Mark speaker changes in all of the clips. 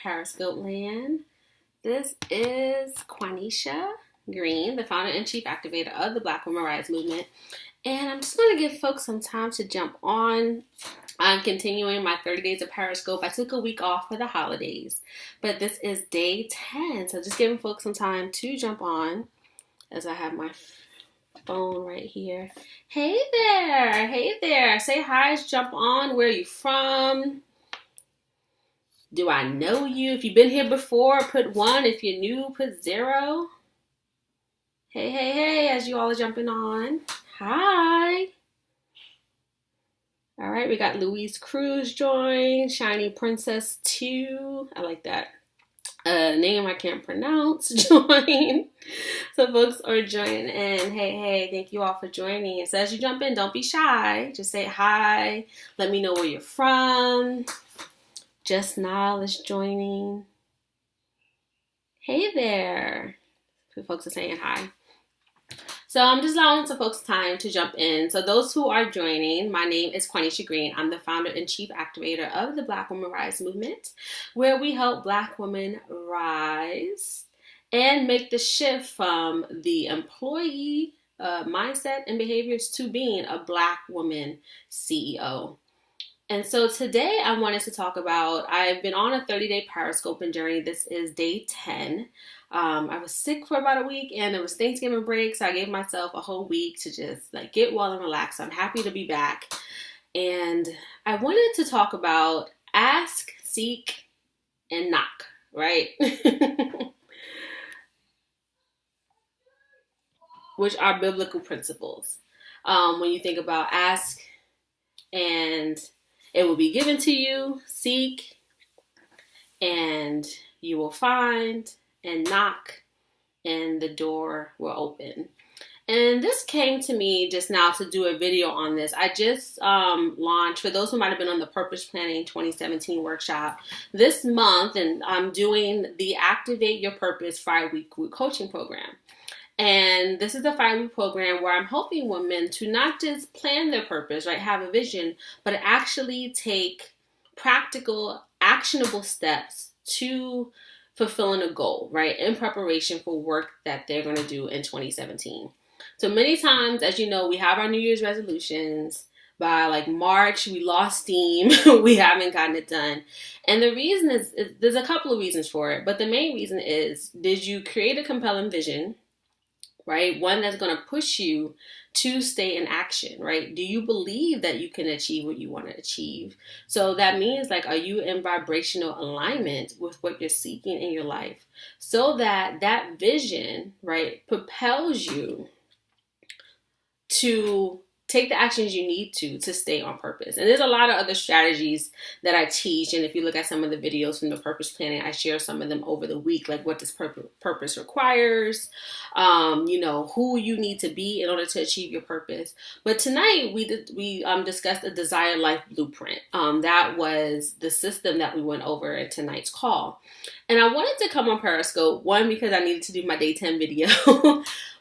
Speaker 1: Periscope Land. This is Quanisha Green, the founder and chief activator of the Black Women Rights Movement. And I'm just going to give folks some time to jump on. I'm continuing my 30 days of Periscope. I took a week off for the holidays, but this is day 10. So just giving folks some time to jump on as I have my phone right here. Hey there. Hey there. Say hi. Jump on. Where are you from? Do I know you? If you've been here before, put 1. If you're new, put 0. Hey, hey, hey, as you all are jumping on. Hi. All right, we got Louise Cruz join. Shiny Princess 2. I like that. Name I can't pronounce. Join. So folks are joining in. Hey, hey, thank you all for joining. And so as you jump in, don't be shy. Just say hi. Let me know where you're from. Just Nile is joining. Hey there. Folks are saying hi. So I'm just allowing some folks time to jump in. So those who are joining, my name is Quanisha Green. I'm the founder and chief activator of the Black Women Rise movement, where we help Black women rise and make the shift from the employee mindset and behaviors to being a Black woman CEO. And so today I wanted to talk about, I've been on a 30-day Periscoping journey. This is day 10. I was sick for about a week and it was Thanksgiving break. So I gave myself a whole week to just get well and relax. So I'm happy to be back. And I wanted to talk about ask, seek, and knock, right? Which are biblical principles. When you think about ask and it will be given to you, seek, and you will find, and knock, and the door will open. And this came to me just now to do a video on this. I just launched, for those who might have been on the Purpose Planning 2017 workshop this month, and I'm doing the Activate Your Purpose 5-week group coaching program. And this is the 5-week program where I'm helping women to not just plan their purpose, right, have a vision, but actually take practical, actionable steps to fulfilling a goal, right, in preparation for work that they're going to do in 2017. So many times, as you know, we have our New Year's resolutions. By March, we lost steam. We haven't gotten it done. And the reason is there's a couple of reasons for it. But the main reason is, did you create a compelling vision? Right? One that's going to push you to stay in action, right? Do you believe that you can achieve what you want to achieve? So that means are you in vibrational alignment with what you're seeking in your life? So that vision, right, propels you to take the actions you need to stay on purpose. And there's a lot of other strategies that I teach. And if you look at some of the videos from the Purpose Planning, I share some of them over the week, like what does purpose requires, who you need to be in order to achieve your purpose. But tonight we discussed a desired life blueprint. That was the system that we went over in tonight's call. And I wanted to come on Periscope, 1, because I needed to do my day 10 video.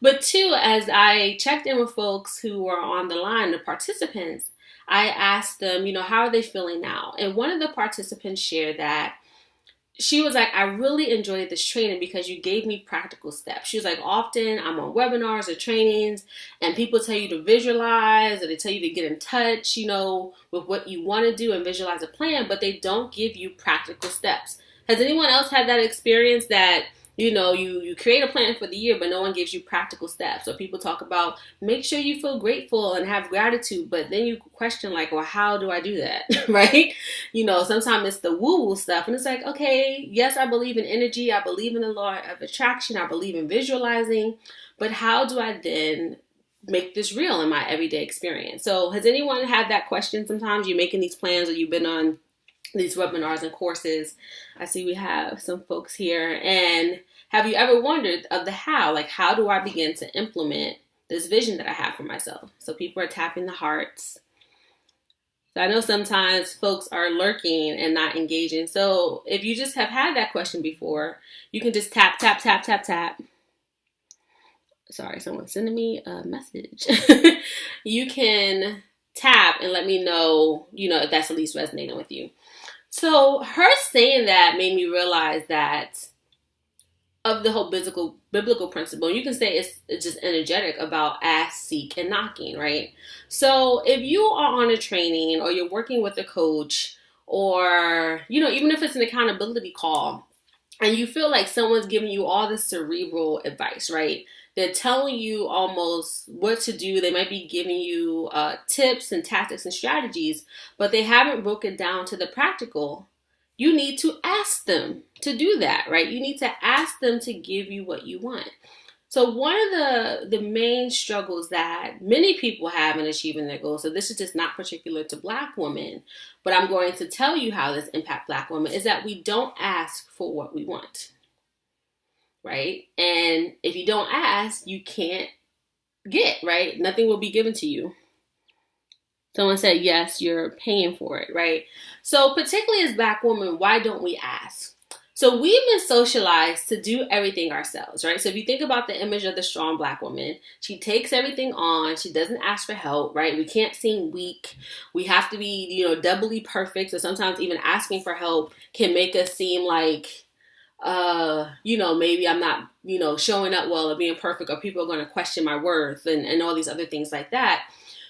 Speaker 1: But 2, as I checked in with folks who were on the line, the participants, I asked them, how are they feeling now? And one of the participants shared that she was like, I really enjoyed this training because you gave me practical steps. She was like, often I'm on webinars or trainings and people tell you to visualize or they tell you to get in touch, with what you want to do and visualize a plan, but they don't give you practical steps. Has anyone else had that experience that you create a plan for the year, but no one gives you practical steps? So people talk about make sure you feel grateful and have gratitude, but then you question well, how do I do that? Right? Sometimes it's the woo-woo stuff. And it's okay, yes, I believe in energy. I believe in the law of attraction. I believe in visualizing. But how do I then make this real in my everyday experience? So has anyone had that question? Sometimes you're making these plans or you've been on these webinars and courses. I see we have some folks here. And have you ever wondered of the how? How do I begin to implement this vision that I have for myself? So people are tapping the hearts. So I know sometimes folks are lurking and not engaging. So if you just have had that question before, you can just tap, tap, tap, tap, tap. Sorry, someone's sending me a message. You can tap and let me know, if that's at least resonating with you. So her saying that made me realize that of the whole biblical principle, you can say it's just energetic about ask, seek, and knocking, right? So if you are on a training or you're working with a coach, or even if it's an accountability call, and you feel like someone's giving you all this cerebral advice, right? They're telling you almost what to do. They might be giving you tips and tactics and strategies, but they haven't broken down to the practical. You need to ask them to do that, right? You need to ask them to give you what you want. So one of the main struggles that many people have in achieving their goals, so this is just not particular to Black women, but I'm going to tell you how this impacts Black women, is that we don't ask for what we want, right? And if you don't ask, you can't get, right? Nothing will be given to you. Someone said, yes, you're paying for it, right? So particularly as Black women, why don't we ask? So we've been socialized to do everything ourselves, right? So if you think about the image of the strong Black woman, she takes everything on. She doesn't ask for help, right? We can't seem weak. We have to be, doubly perfect. So sometimes even asking for help can make us seem like, maybe I'm not, showing up well or being perfect, or people are going to question my worth and all these other things like that.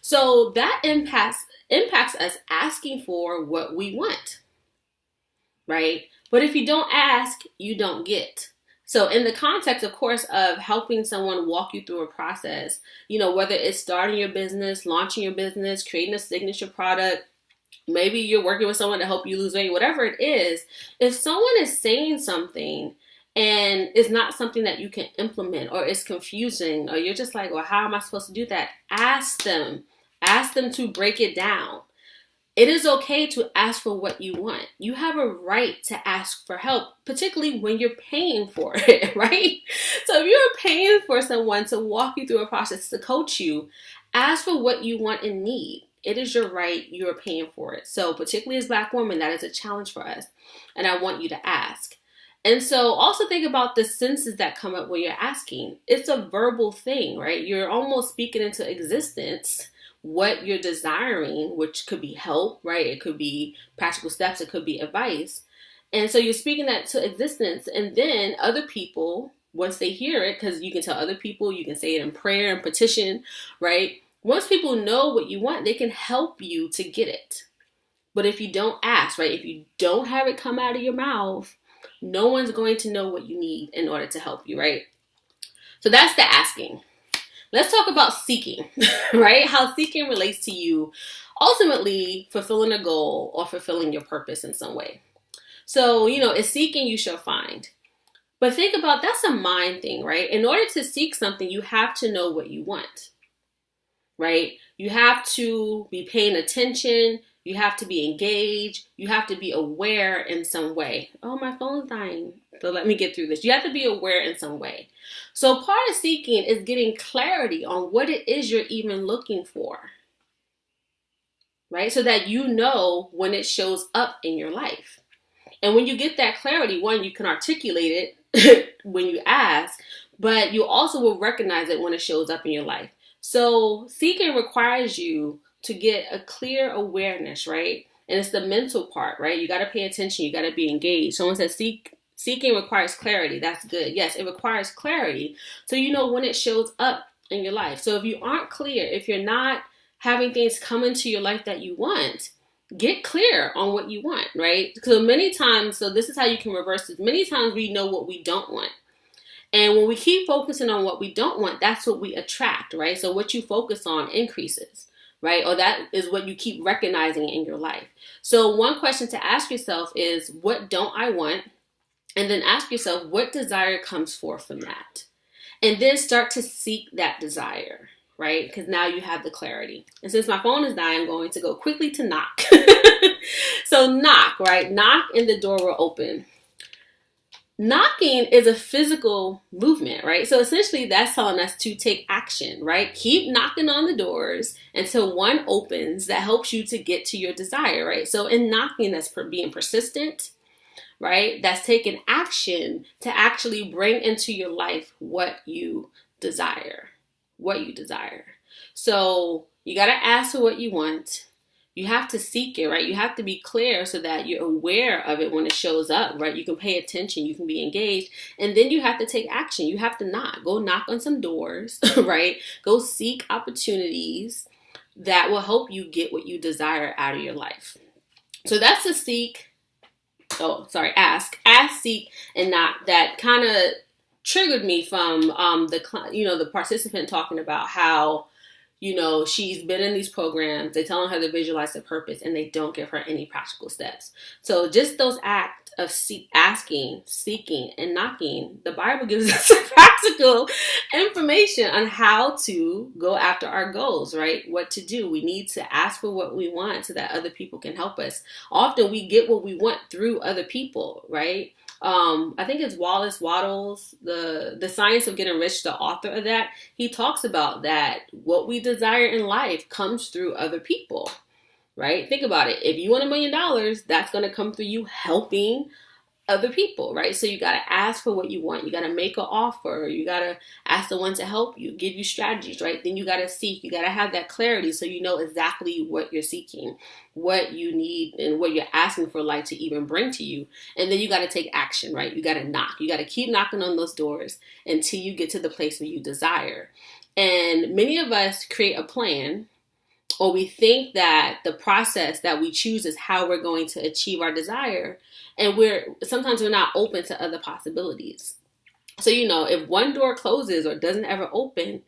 Speaker 1: So that impacts us asking for what we want, right? But if you don't ask, you don't get. So in the context, of course, of helping someone walk you through a process, whether it's starting your business, launching your business, creating a signature product, maybe you're working with someone to help you lose weight, whatever it is, if someone is saying something and it's not something that you can implement, or it's confusing, or you're just like, well, how am I supposed to do that? Ask them. Ask them to break it down. It is okay to ask for what you want. You have a right to ask for help, particularly when you're paying for it, right? So if you're paying for someone to walk you through a process, to coach you, ask for what you want and need. It is your right. You're paying for it. So particularly as Black women, that is a challenge for us. And I want you to ask. And so also think about the senses that come up when you're asking. It's a verbal thing, right? You're almost speaking into existence what you're desiring, which could be help, right? It could be practical steps. It could be advice. And so you're speaking that to existence. And then other people, once they hear it, because you can tell other people, you can say it in prayer and petition, right? Once people know what you want, they can help you to get it. But if you don't ask, right? If you don't have it come out of your mouth, no one's going to know what you need in order to help you, right? So that's the asking. Let's talk about seeking, right? How seeking relates to you ultimately fulfilling a goal or fulfilling your purpose in some way. So, it's seeking you shall find. But think about, that's a mind thing, right? In order to seek something, you have to know what you want, right? You have to be paying attention. You have to be engaged. You have to be aware in some way. Oh, my phone's dying. So let me get through this. You have to be aware in some way. So part of seeking is getting clarity on what it is you're even looking for, right? So that you know when it shows up in your life. And when you get that clarity, one, you can articulate it when you ask, but you also will recognize it when it shows up in your life. So seeking requires you to get a clear awareness, right? And it's the mental part, right? You got to pay attention. You got to be engaged. Someone says seeking requires clarity. That's good. Yes, it requires clarity. So you know when it shows up in your life. So if you aren't clear, if you're not having things come into your life that you want, get clear on what you want, right? Because many times, so this is how you can reverse this. Many times we know what we don't want. And when we keep focusing on what we don't want, that's what we attract, right? So what you focus on increases, right? Or that is what you keep recognizing in your life. So one question to ask yourself is, what don't I want? And then ask yourself, what desire comes forth from that? And then start to seek that desire, right? Because now you have the clarity. And since my phone is dying, I'm going to go quickly to knock. So knock, right? Knock and the door will open. Knocking is a physical movement, right? So essentially that's telling us to take action, right? Keep knocking on the doors until one opens that helps you to get to your desire, right? So in knocking, that's being persistent, right? That's taking action to actually bring into your life what you desire, So you got to ask for what you want. You have to seek it, right? You have to be clear so that you're aware of it when it shows up, right? You can pay attention, you can be engaged, and then you have to take action. You have to go knock on some doors, right? Go seek opportunities that will help you get what you desire out of your life. So that's the ask, seek, and knock. That kind of triggered me from the participant talking about how, she's been in these programs, they're telling her to visualize the purpose, and they don't give her any practical steps. So just those acts of asking, seeking, and knocking, the Bible gives us practical information on how to go after our goals, right? What to do. We need to ask for what we want so that other people can help us. Often we get what we want through other people, right? I think it's Wallace Wattles, the Science of Getting Rich, the author of that. He talks about that what we desire in life comes through other people, right? Think about it. If you want $1 million, that's going to come through you helping other people, right? So you got to ask for what you want. You got to make an offer. You got to ask the one to help you, give you strategies, right? Then you got to seek. You got to have that clarity so you know exactly what you're seeking, what you need, and what you're asking for life to even bring to you. And then you got to take action, right? You got to knock. You got to keep knocking on those doors until you get to the place where you desire. And many of us create a plan, or we think that the process that we choose is how we're going to achieve our desire. And sometimes we're not open to other possibilities. So, if one door closes or doesn't ever open,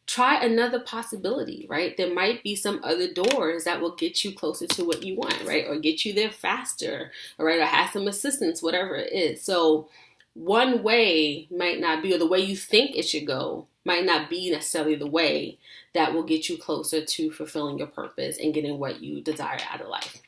Speaker 1: try another possibility, right? There might be some other doors that will get you closer to what you want, right? Or get you there faster, right? Or have some assistance, whatever it is. So one way might not be, or the way you think it should go might not be necessarily the way that will get you closer to fulfilling your purpose and getting what you desire out of life.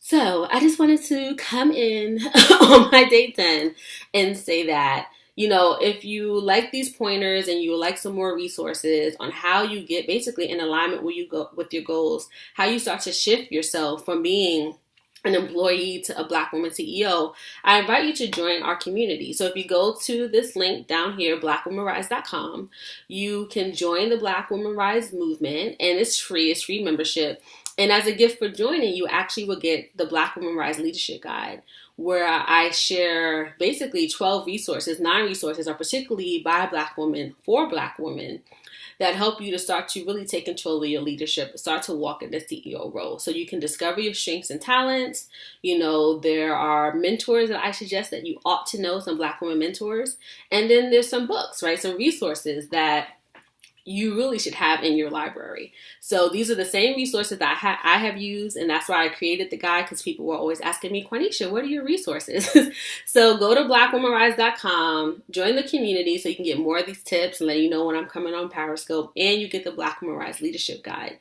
Speaker 1: So I just wanted to come in on my day 10 and say that, if you like these pointers and you would like some more resources on how you get basically in alignment where you go with your goals, how you start to shift yourself from being an employee to a Black woman CEO, I invite you to join our community. So if you go to this link down here, blackwomanrise.com, you can join the Black Woman Rise movement, and it's free membership. And as a gift for joining, you actually will get the Black Woman Rise Leadership Guide, where I share basically 12 resources. 9 resources are particularly by Black women, for Black women, that help you to start to really take control of your leadership, start to walk in the CEO role. So you can discover your strengths and talents. There are mentors that I suggest that you ought to know, some Black women mentors. And then there's some books, right? Some resources that you really should have in your library. So these are the same resources that I have used, and that's why I created the guide, because people were always asking me, Quanisha, what are your resources? So go to blackwomanrise.com, join the community so you can get more of these tips and let you know when I'm coming on Periscope, and you get the Black Woman Rise Leadership Guide.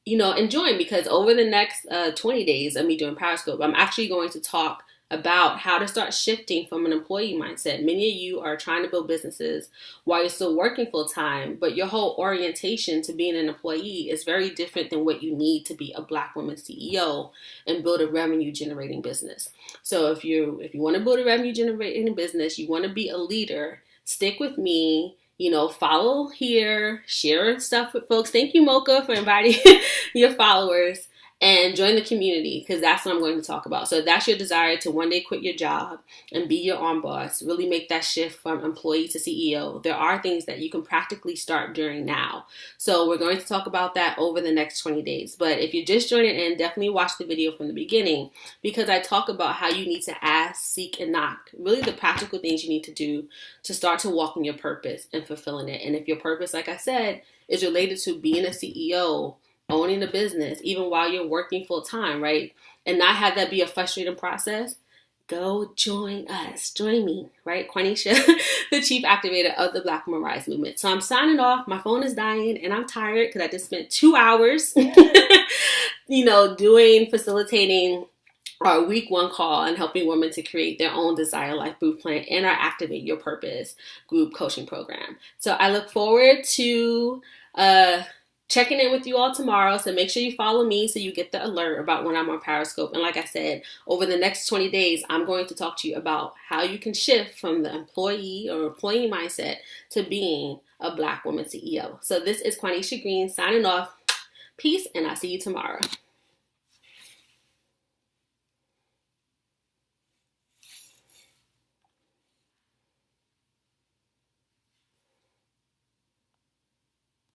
Speaker 1: And join, because over the next 20 days of me doing Periscope, I'm actually going to talk about how to start shifting from an employee mindset. Many of you are trying to build businesses while you're still working full time, but your whole orientation to being an employee is very different than what you need to be a Black woman CEO and build a revenue generating business. So if you want to build a revenue generating business, you want to be a leader, stick with me. Follow here, share stuff with folks. Thank you, Mocha, for inviting your followers. And join the community, because that's what I'm going to talk about. So if that's your desire to one day quit your job and be your own boss, really make that shift from employee to CEO, there are things that you can practically start doing now. So we're going to talk about that over the next 20 days. But if you're just joining in, definitely watch the video from the beginning, because I talk about how you need to ask, seek, and knock. Really the practical things you need to do to start to walk in your purpose and fulfilling it. And if your purpose, like I said, is related to being a CEO, owning a business, even while you're working full time, right? And not have that be a frustrating process, go join us. Join me, right? Quanisha, the chief activator of the Black Woman Rise movement. So I'm signing off. My phone is dying and I'm tired because I just spent 2 hours, facilitating our week 1 call and helping women to create their own Desire Life Blueprint and our Activate Your Purpose group coaching program. So I look forward to checking in with you all tomorrow. So make sure you follow me so you get the alert about when I'm on Periscope. And like I said, over the next 20 days, I'm going to talk to you about how you can shift from the employee mindset to being a Black woman CEO. So this is Quanisha Green signing off. Peace, and I'll see you tomorrow.